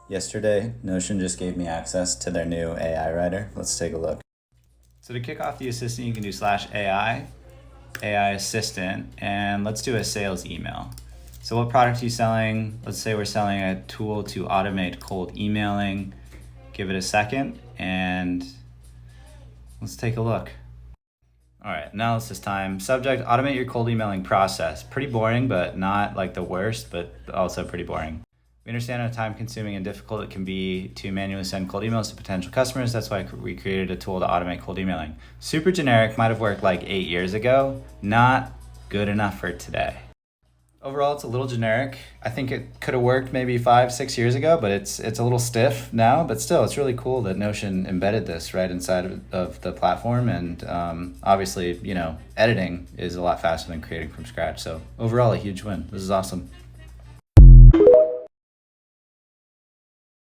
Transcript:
Yesterday, Notion just gave me access to their new AI writer. Let's take a look. So to kick off the assistant, you can do /AI, AI assistant, and let's do a sales email. So what product are you selling? Let's say we're selling a tool to automate cold emailing. Give it a second and let's take a look. All right, analysis time. Subject, automate your cold emailing process. Pretty boring, but not like the worst, but also pretty boring. We understand how time consuming and difficult it can be to manually send cold emails to potential customers. That's why we created a tool to automate cold emailing. Super generic, might have worked like 8 years ago. Not good enough for today. Overall, it's a little generic. I think it could have worked maybe 5, 6 years ago, but it's a little stiff now. But still, it's really cool that Notion embedded this right inside of the platform. And obviously, editing is a lot faster than creating from scratch. So overall, a huge win. This is awesome.